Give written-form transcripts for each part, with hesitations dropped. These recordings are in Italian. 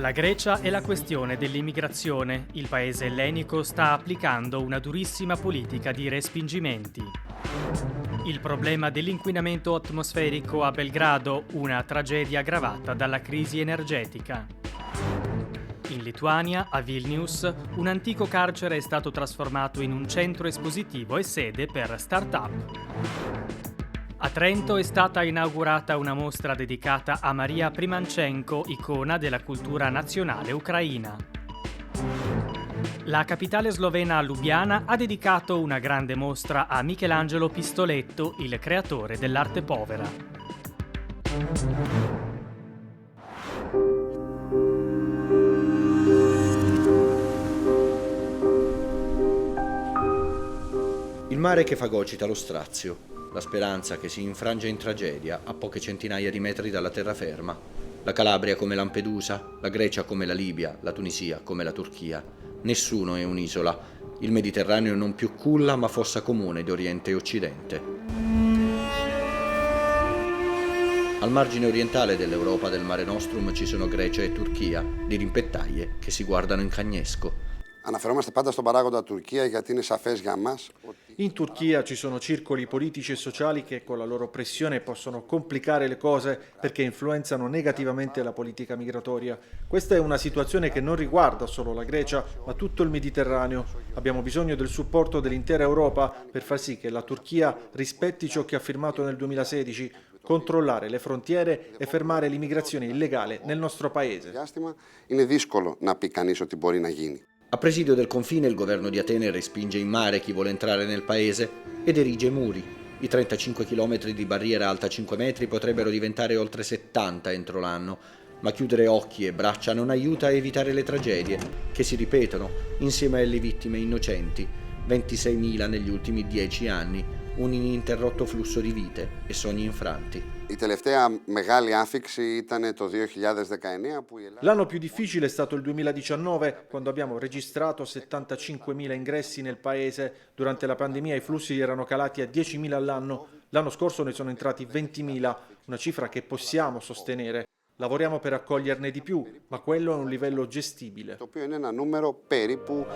La Grecia è la questione dell'immigrazione. Il paese ellenico sta applicando una durissima politica di respingimenti. Il problema dell'inquinamento atmosferico a Belgrado, una tragedia aggravata dalla crisi energetica. In Lituania, a Vilnius, un antico carcere è stato trasformato in un centro espositivo e sede per start-up. A Trento è stata inaugurata una mostra dedicata a Maria Primanchenko, icona della cultura nazionale ucraina. La capitale slovena Lubiana ha dedicato una grande mostra a Michelangelo Pistoletto, il creatore dell'arte povera. Il mare che fagocita lo strazio. La speranza che si infrange in tragedia a poche centinaia di metri dalla terraferma. La Calabria come Lampedusa, la Grecia come la Libia, la Tunisia come la Turchia. Nessuno è un'isola. Il Mediterraneo non più culla ma fossa comune di Oriente e Occidente. Al margine orientale dell'Europa del Mare Nostrum ci sono Grecia e Turchia, di rimpettaie che si guardano in cagnesco. Αναφερόμαστε πάντα στον παράγοντα Τουρκία γιατί είναι σαφές για μας. In Turchia ci sono circoli politici e sociali che con la loro pressione possono complicare le cose perché influenzano negativamente la politica migratoria. Questa è una situazione che non riguarda solo la Grecia, ma tutto il Mediterraneo. Abbiamo bisogno del supporto dell'intera Europa per far sì che la Turchia rispetti ciò che ha firmato nel 2016, controllare le frontiere e fermare l'immigrazione illegale nel nostro paese. Είναι δύσκολο να πει κανείς ότι μπορεί να γίνει. A presidio del confine il governo di Atene respinge in mare chi vuole entrare nel paese ed erige muri. I 35 km di barriera alta 5 metri potrebbero diventare oltre 70 entro l'anno, ma chiudere occhi e braccia non aiuta a evitare le tragedie che si ripetono insieme alle vittime innocenti, 26.000 negli ultimi 10 anni, un ininterrotto flusso di vite e sogni infranti. Η τελευταία μεγάλη άφιξη ήταν το 2019 που η Ελλάδα... L'anno più difficile è stato il 2019, quando abbiamo registrato 75.000 ingressi nel paese. Durante la pandemia i flussi erano calati a 10.000 all'anno. L'anno scorso ne sono entrati 20.000, una cifra che possiamo sostenere. Lavoriamo per accoglierne di più, ma quello è un livello gestibile. Το οποίο είναι ένα νούμερο περίπου...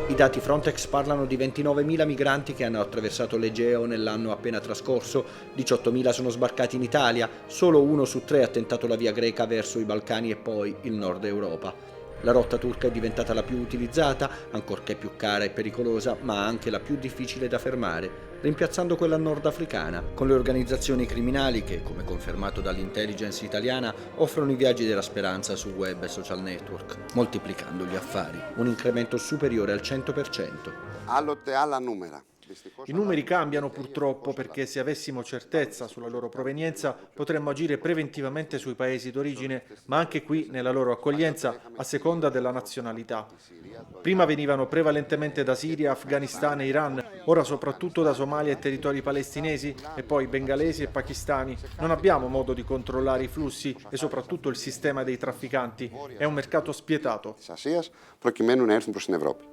I dati Frontex parlano di 29.000 migranti che hanno attraversato l'Egeo nell'anno appena trascorso, 18.000 sono sbarcati in Italia, solo 1 su 3 ha tentato la via greca verso i Balcani e poi il nord Europa. La rotta turca è diventata la più utilizzata, ancorché più cara e pericolosa, ma anche la più difficile da fermare, rimpiazzando quella nordafricana, con le organizzazioni criminali che, come confermato dall'intelligence italiana, offrono i viaggi della speranza su web e social network, moltiplicando gli affari, un incremento superiore al 100%. Άλλοτε άλλα νούμερα. I numeri cambiano purtroppo perché se avessimo certezza sulla loro provenienza potremmo agire preventivamente sui paesi d'origine, ma anche qui nella loro accoglienza a seconda della nazionalità. Prima venivano prevalentemente da Siria, Afghanistan e Iran, ora soprattutto da Somalia e territori palestinesi e poi bengalesi e pakistani. Non abbiamo modo di controllare i flussi e soprattutto il sistema dei trafficanti. È un mercato spietato. Της Ασίας προκειμένου να έρθουν προς την Ευρώπη.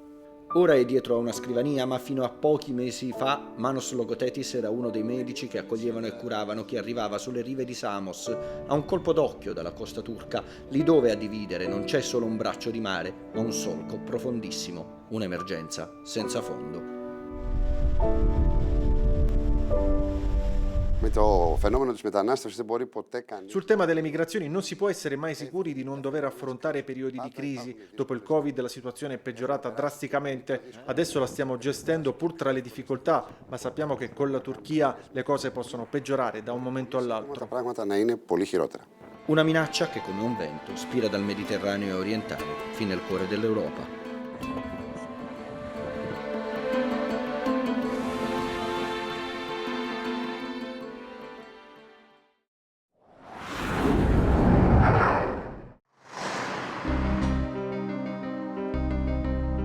Ora è dietro a una scrivania, ma fino a pochi mesi fa Manos Logothetis era uno dei medici che accoglievano e curavano chi arrivava sulle rive di Samos, a un colpo d'occhio dalla costa turca, lì dove a dividere non c'è solo un braccio di mare, ma un solco profondissimo, un'emergenza senza fondo. Με το φαινόμενο της μετανάστευσης δεν μπορεί ποτέ κανείς... Sul tema delle migrazioni non si può essere mai sicuri di non dover affrontare periodi di crisi. Dopo il Covid la situazione è peggiorata drasticamente. Adesso la stiamo gestendo pur tra le difficoltà, ma sappiamo che con la Turchia le cose possono peggiorare da un momento all'altro. Τα πράγματα να είναι πολύ χειρότερα. Una minaccia che come un vento spira dal Mediterraneo orientale fino al cuore dell'Europa.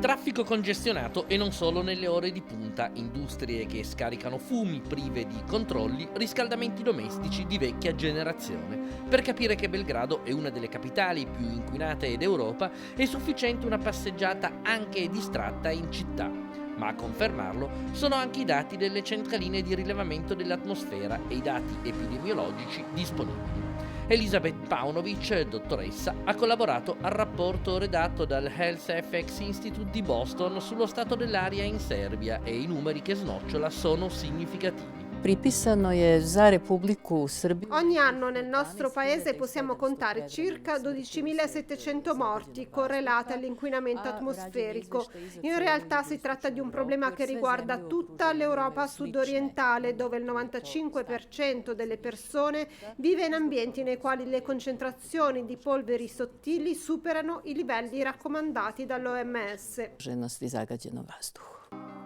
Traffico congestionato e non solo nelle ore di punta, industrie che scaricano fumi prive di controlli, riscaldamenti domestici di vecchia generazione. Per capire che Belgrado è una delle capitali più inquinate d'Europa è sufficiente una passeggiata anche distratta in città. ma a confermarlo sono anche i dati delle centraline di rilevamento dell'atmosfera e i dati epidemiologici disponibili. Elisabeth Paunovic, dottoressa, ha collaborato al rapporto redatto dal Health Effects Institute di Boston sullo stato dell'aria in Serbia e i numeri che snocciola sono significativi. Pripisano je za Republiku Srbiju. Ogni anno nel nostro paese possiamo contare circa 12.700 morti correlate all'inquinamento atmosferico. In realtà si tratta di un problema che riguarda tutta l'Europa sud-orientale, dove il 95% delle persone vive in ambienti nei quali le concentrazioni di polveri sottili superano i livelli raccomandati dall'OMS. Izloženosti zagađenom vazduhu.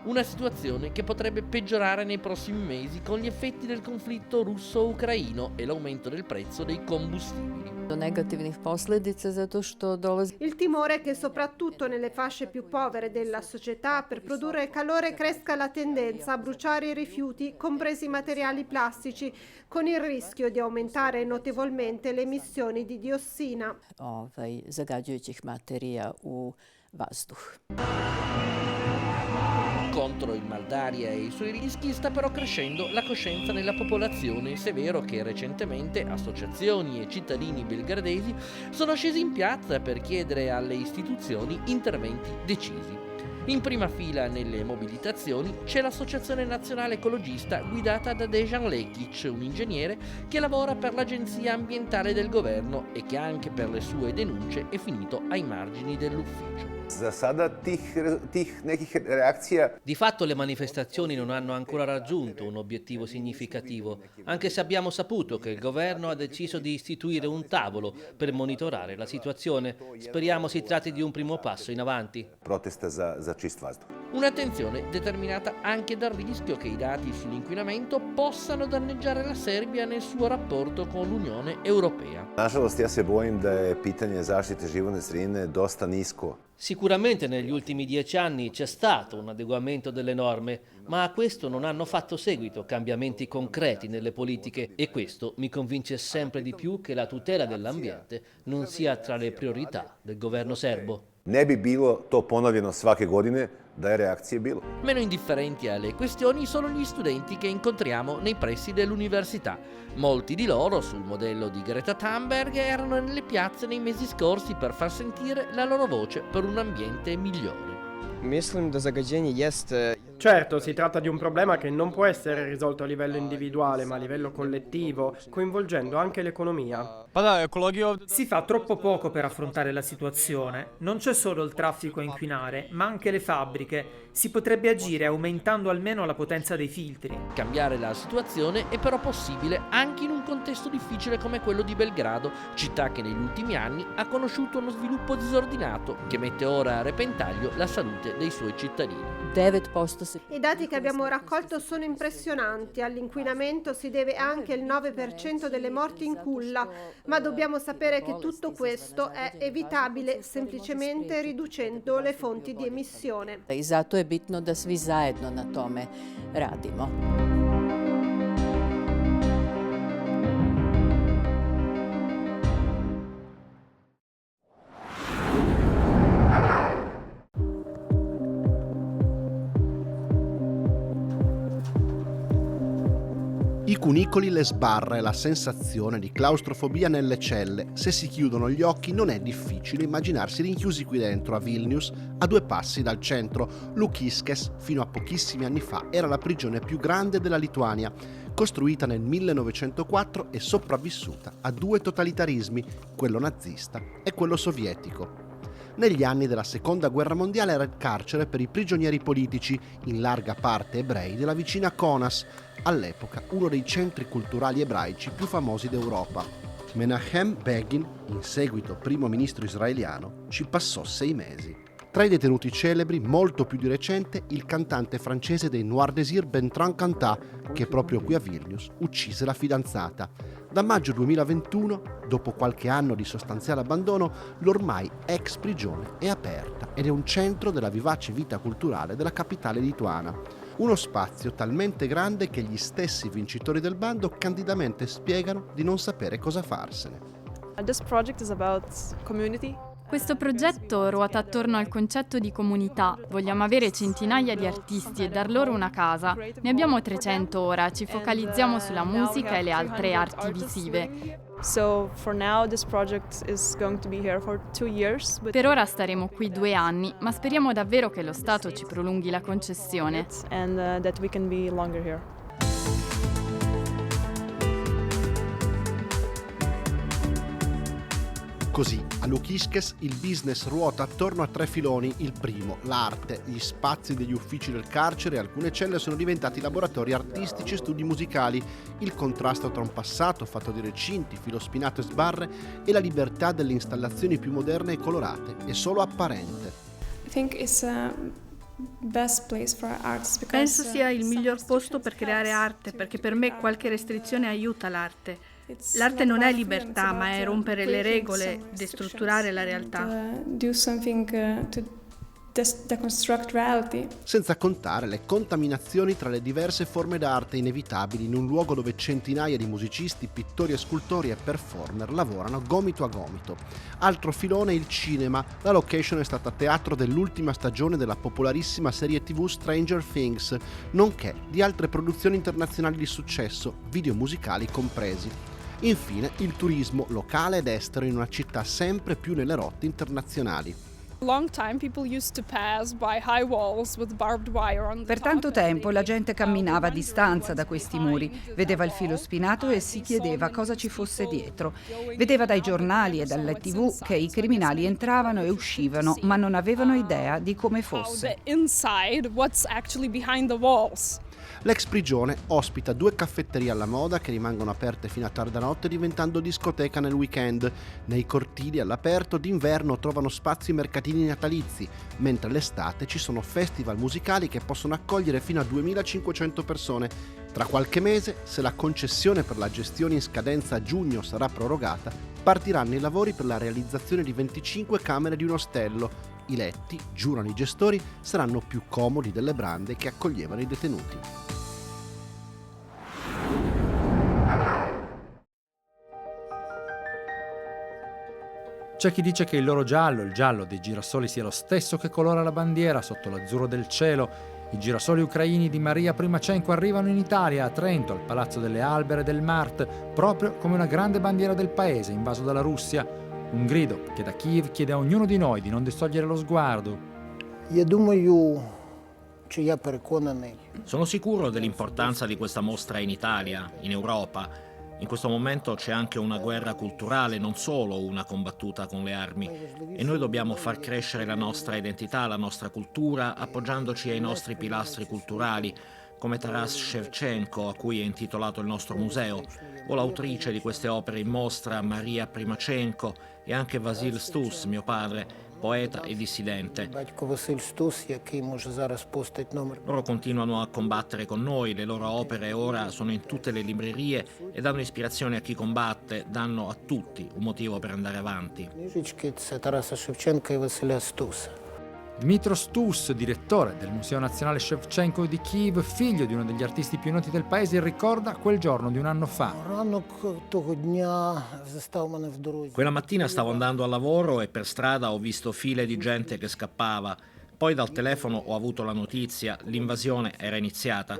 Una situazione che potrebbe peggiorare nei prossimi mesi con gli effetti del conflitto russo-ucraino e l'aumento del prezzo dei combustibili. Do negativnih posljedica zato što dolazi. Il timore è che soprattutto nelle fasce più povere della società per produrre calore cresca la tendenza a bruciare i rifiuti, compresi i materiali plastici, con il rischio di aumentare notevolmente le emissioni di diossina. Zagađujućih materija u vazduh. Contro il mal d'aria e i suoi rischi sta però crescendo la coscienza nella popolazione, se è vero che recentemente associazioni e cittadini belgradesi sono scesi in piazza per chiedere alle istituzioni interventi decisi. In prima fila nelle mobilitazioni c'è l'Associazione Nazionale Ecologista guidata da Dejan Lekic, un ingegnere che lavora per l'Agenzia Ambientale del Governo e che anche per le sue denunce è finito ai margini dell'ufficio. Di fatto le manifestazioni non hanno ancora raggiunto un obiettivo significativo, anche se abbiamo saputo che il governo ha deciso di istituire un tavolo per monitorare la situazione. Speriamo si tratti di un primo passo in avanti. Un'attenzione determinata anche dal rischio che i dati sull'inquinamento possano danneggiare la Serbia nel suo rapporto con l'Unione Europea. Nažalost, ja se bojim da je pitanje zaštite životne sredine dosta nisko. Sicuramente negli ultimi 10 anni c'è stato un adeguamento delle norme, ma a questo non hanno fatto seguito cambiamenti concreti nelle politiche e questo mi convince sempre di più che la tutela dell'ambiente non sia tra le priorità del governo serbo. Ne bi bilo to ponovljeno svake godine da je reakcije bilo. Meno indifferenti alle questioni sono gli studenti che incontriamo nei pressi dell'università. Molti di loro, sul modello di Greta Thunberg, erano nelle piazze nei mesi scorsi per far sentire la loro voce per un ambiente migliore. Certo, si tratta di un problema che non può essere risolto a livello individuale, ma a livello collettivo, coinvolgendo anche l'economia. Si fa troppo poco per affrontare la situazione. Non c'è solo il traffico a inquinare, ma anche le fabbriche. Si potrebbe agire aumentando almeno la potenza dei filtri. Cambiare la situazione è però possibile anche in un contesto difficile come quello di Belgrado, città che negli ultimi anni ha conosciuto uno sviluppo disordinato che mette ora a repentaglio la salute dei suoi cittadini. 9% I dati che abbiamo raccolto sono impressionanti. All'inquinamento si deve anche il 9% delle morti in culla, ma dobbiamo sapere che tutto questo è evitabile semplicemente riducendo le fonti di emissione. I zato je bitno da svi zajedno na tome radimo. I cunicoli, le sbarre e la sensazione di claustrofobia nelle celle. Se si chiudono gli occhi non è difficile immaginarsi rinchiusi qui dentro a Vilnius, a 2 passi dal centro. Lukiškės, fino a pochissimi anni fa, era la prigione più grande della Lituania, costruita nel 1904 e sopravvissuta a 2 totalitarismi, quello nazista e quello sovietico. Negli anni della Seconda Guerra Mondiale era il carcere per i prigionieri politici, in larga parte ebrei, della vicina Kaunas, all'epoca uno dei centri culturali ebraici più famosi d'Europa. Menachem Begin, in seguito primo ministro israeliano, ci passò 6 mesi. Tra i detenuti celebri, molto più di recente, il cantante francese dei Noir Désir Bertrand Cantat, che proprio qui a Vilnius uccise la fidanzata. Da maggio 2021, dopo qualche anno di sostanziale abbandono, l'ormai ex prigione è aperta ed è un centro della vivace vita culturale della capitale lituana. Uno spazio talmente grande che gli stessi vincitori del bando candidamente spiegano di non sapere cosa farsene. This project is about community. Questo progetto ruota attorno al concetto di comunità. Vogliamo avere centinaia di artisti e dar loro una casa. Ne abbiamo 300 ora, ci focalizziamo sulla musica e le altre arti visive. Per ora staremo qui 2 anni, ma speriamo davvero che lo Stato ci prolunghi la concessione. Così, a Lukiškės il business ruota attorno a 3 filoni. Il primo, l'arte. Gli spazi degli uffici del carcere e alcune celle sono diventati laboratori artistici e studi musicali. Il contrasto tra un passato fatto di recinti, filo spinato e sbarre e la libertà delle installazioni più moderne e colorate è solo apparente. Penso sia il miglior posto per creare arte, perché per me qualche restrizione aiuta l'arte. L'arte non è libertà, ma è rompere le regole, destrutturare la realtà. Senza contare le contaminazioni tra le diverse forme d'arte inevitabili in un luogo dove centinaia di musicisti, pittori e scultori e performer lavorano gomito a gomito. Altro filone è il cinema. La location è stata teatro dell'ultima stagione della popolarissima serie TV Stranger Things, nonché di altre produzioni internazionali di successo, video musicali compresi. Infine, il turismo locale ed estero in una città sempre più nelle rotte internazionali. Per tanto tempo la gente camminava a distanza da questi muri, vedeva il filo spinato e si chiedeva cosa ci fosse dietro. Vedeva dai giornali e dalle TV che i criminali entravano e uscivano, ma non avevano idea di come fosse. L'ex prigione ospita 2 caffetterie alla moda che rimangono aperte fino a tarda notte, diventando discoteca nel weekend. Nei cortili all'aperto d'inverno trovano spazio i mercatini natalizi, mentre l'estate ci sono festival musicali che possono accogliere fino a 2500 persone. Tra qualche mese, se la concessione per la gestione in scadenza a giugno sarà prorogata, partiranno i lavori per la realizzazione di 25 camere di un ostello. I letti, giurano i gestori, saranno più comodi delle brande che accoglievano i detenuti. C'è chi dice che il loro giallo, il giallo dei girasoli, sia lo stesso che colora la bandiera sotto l'azzurro del cielo. I girasoli ucraini di Maria Primachenko arrivano in Italia, a Trento, al Palazzo delle Albere del Mart, proprio come una grande bandiera del paese invaso dalla Russia. Un grido che da Kiev chiede a ognuno di noi di non distogliere lo sguardo. Sono sicuro dell'importanza di questa mostra in Italia, in Europa. In questo momento c'è anche una guerra culturale, non solo una combattuta con le armi. E noi dobbiamo far crescere la nostra identità, la nostra cultura, appoggiandoci ai nostri pilastri culturali, come Taras Shevchenko, a cui è intitolato il nostro museo, o l'autrice di queste opere in mostra, Maria Primachenko, e anche Vasil Stus, mio padre, poeta e dissidente. Loro continuano a combattere con noi, le loro opere ora sono in tutte le librerie e danno ispirazione a chi combatte, danno a tutti un motivo per andare avanti. Dmytro Stus, direttore del Museo Nazionale Shevchenko di Kiev, figlio di uno degli artisti più noti del paese, ricorda quel giorno di un anno fa. Quella mattina stavo andando al lavoro e per strada ho visto file di gente che scappava. Poi dal telefono ho avuto la notizia, l'invasione era iniziata.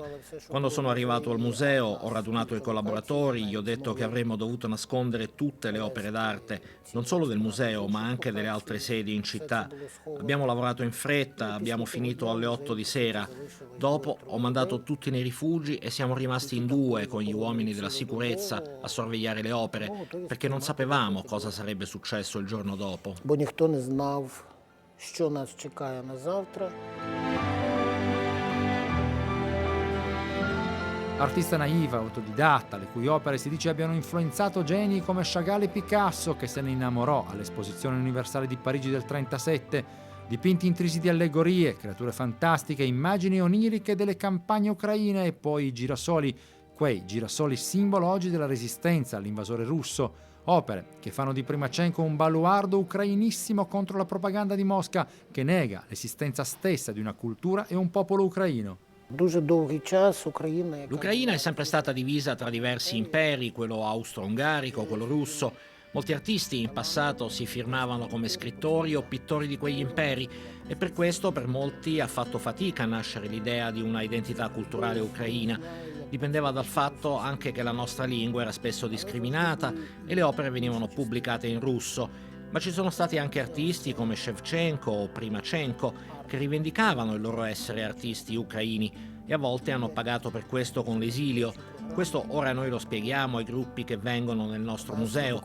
Quando sono arrivato al museo ho radunato i collaboratori, gli ho detto che avremmo dovuto nascondere tutte le opere d'arte, non solo del museo ma anche delle altre sedi in città. Abbiamo lavorato in fretta, abbiamo finito alle 8 di sera. Dopo ho mandato tutti nei rifugi e siamo rimasti in 2 con gli uomini della sicurezza a sorvegliare le opere, perché non sapevamo cosa sarebbe successo il giorno dopo. Що нас чекає на завтра. Artista naiva, autodidatta, le cui opere si dice abbiano influenzato geni come Chagall e Picasso, che se ne innamorò all'Esposizione Universale di Parigi del 1937, dipinti intrisi di allegorie, creature fantastiche, immagini oniriche delle campagne ucraine e poi i girasoli, quei girasoli simbolo oggi della resistenza all'invasore russo. Opere che fanno di Primachenko un baluardo ucrainissimo contro la propaganda di Mosca che nega l'esistenza stessa di una cultura e un popolo ucraino. L'Ucraina è sempre stata divisa tra diversi imperi, quello austro-ungarico, quello russo. Molti artisti in passato si firmavano come scrittori o pittori di quegli imperi e per questo per molti ha fatto fatica a nascere l'idea di una identità culturale ucraina. Dipendeva dal fatto anche che la nostra lingua era spesso discriminata e le opere venivano pubblicate in russo. Ma ci sono stati anche artisti come Shevchenko o Primachenko che rivendicavano il loro essere artisti ucraini e a volte hanno pagato per questo con l'esilio. Questo ora noi lo spieghiamo ai gruppi che vengono nel nostro museo.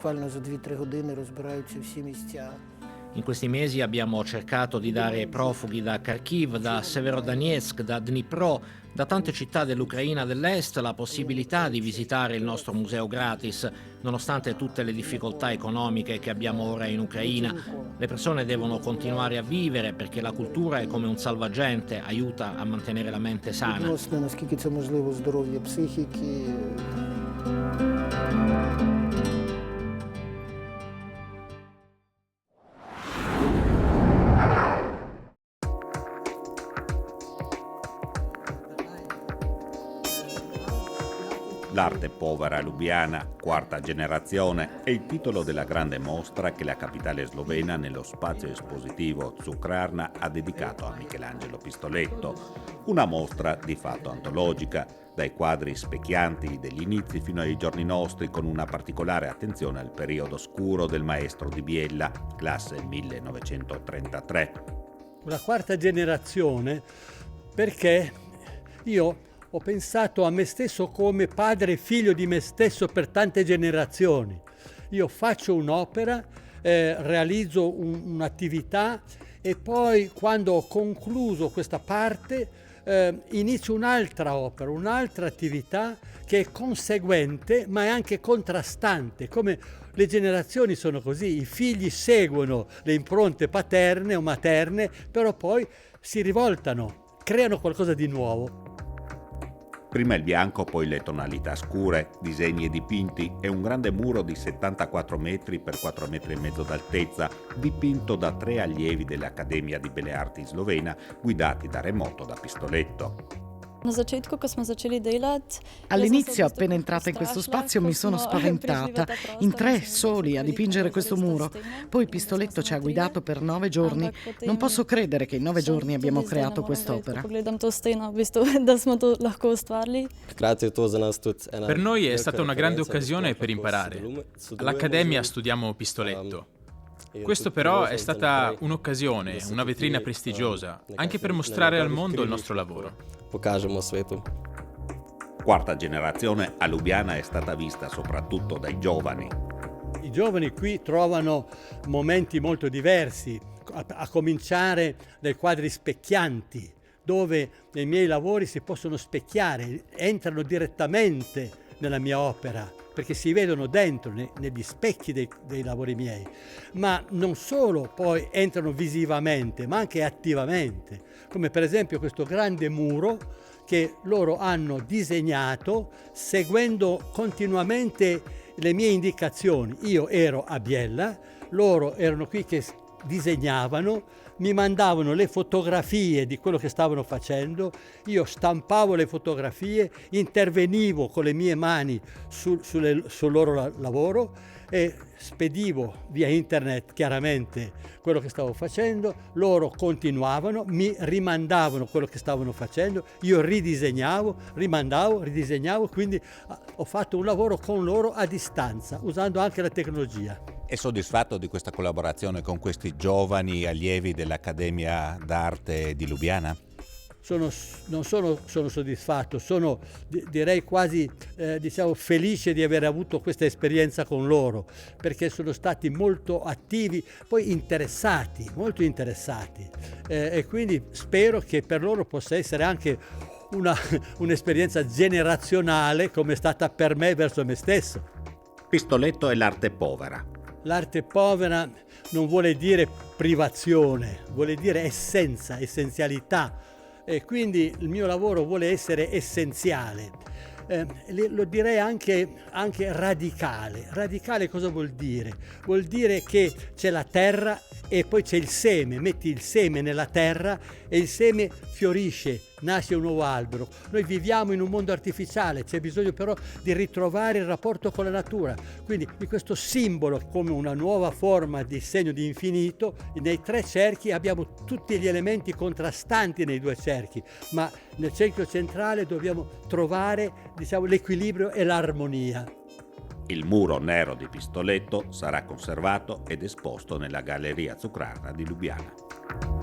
In questi mesi abbiamo cercato di dare ai profughi da Kharkiv, da Severodonetsk, da Dnipro, da tante città dell'Ucraina dell'Est la possibilità di visitare il nostro museo gratis, nonostante tutte le difficoltà economiche che abbiamo ora in Ucraina. Le persone devono continuare a vivere perché la cultura è come un salvagente, aiuta a mantenere la mente sana. L'arte povera lubiana, quarta generazione, è il titolo della grande mostra che la capitale slovena nello spazio espositivo Cukrarna ha dedicato a Michelangelo Pistoletto. Una mostra di fatto antologica, dai quadri specchianti degli inizi fino ai giorni nostri, con una particolare attenzione al periodo scuro del maestro di Biella, classe 1933. Una quarta generazione perché io ho pensato a me stesso come padre e figlio di me stesso per tante generazioni. Io faccio un'opera, realizzo un'attività e poi quando ho concluso questa parte inizio un'altra opera, un'altra attività che è conseguente ma è anche contrastante. Come le generazioni sono così, i figli seguono le impronte paterne o materne, però poi si rivoltano, creano qualcosa di nuovo. Prima il bianco, poi le tonalità scure, disegni e dipinti e un grande muro di 74 metri per 4 metri e mezzo d'altezza, dipinto da 3 allievi dell'Accademia di Belle Arti slovena, guidati da remoto da Pistoletto. All'inizio, appena entrata in questo spazio, mi sono spaventata, in 3 soli a dipingere questo muro. Poi Pistoletto ci ha guidato per 9 giorni. Non posso credere che in 9 giorni abbiamo creato quest'opera. Per noi è stata una grande occasione per imparare. All'Accademia studiamo Pistoletto. Questo però è stata un'occasione, una vetrina prestigiosa, anche per mostrare al mondo il nostro lavoro. Quarta generazione a Lubiana è stata vista soprattutto dai giovani. I giovani qui trovano momenti molto diversi, a cominciare dai quadri specchianti, dove nei miei lavori si possono specchiare, entrano direttamente nella mia opera, perché si vedono dentro, negli specchi dei lavori miei, ma non solo poi entrano visivamente, ma anche attivamente, come per esempio questo grande muro che loro hanno disegnato seguendo continuamente le mie indicazioni. Io ero a Biella, loro erano qui che disegnavano, mi mandavano le fotografie di quello che stavano facendo, io stampavo le fotografie, intervenivo con le mie mani sul loro lavoro e spedivo via internet chiaramente quello che stavo facendo, loro continuavano, mi rimandavano quello che stavano facendo, io ridisegnavo, rimandavo, ridisegnavo, quindi ho fatto un lavoro con loro a distanza, usando anche la tecnologia. È soddisfatto di questa collaborazione con questi giovani allievi dell'Accademia d'Arte di Lubiana? Non sono soddisfatto, sono direi quasi felice di aver avuto questa esperienza con loro, perché sono stati molto attivi, poi interessati, molto interessati, e quindi spero che per loro possa essere anche un'esperienza generazionale come è stata per me verso me stesso. Pistoletto è l'arte povera. L'arte povera non vuole dire privazione, vuole dire essenza, essenzialità. E quindi il mio lavoro vuole essere essenziale, lo direi anche radicale. Radicale cosa vuol dire? Vuol dire che c'è la terra e poi c'è il seme, metti il seme nella terra e il seme fiorisce, nasce un nuovo albero. Noi viviamo in un mondo artificiale, c'è bisogno però di ritrovare il rapporto con la natura. Quindi in questo simbolo, come una nuova forma di segno di infinito, nei 3 cerchi abbiamo tutti gli elementi contrastanti nei 2 cerchi, ma nel cerchio centrale dobbiamo trovare, l'equilibrio e l'armonia. Il muro nero di Pistoletto sarà conservato ed esposto nella Galleria Cukrarna di Lubiana.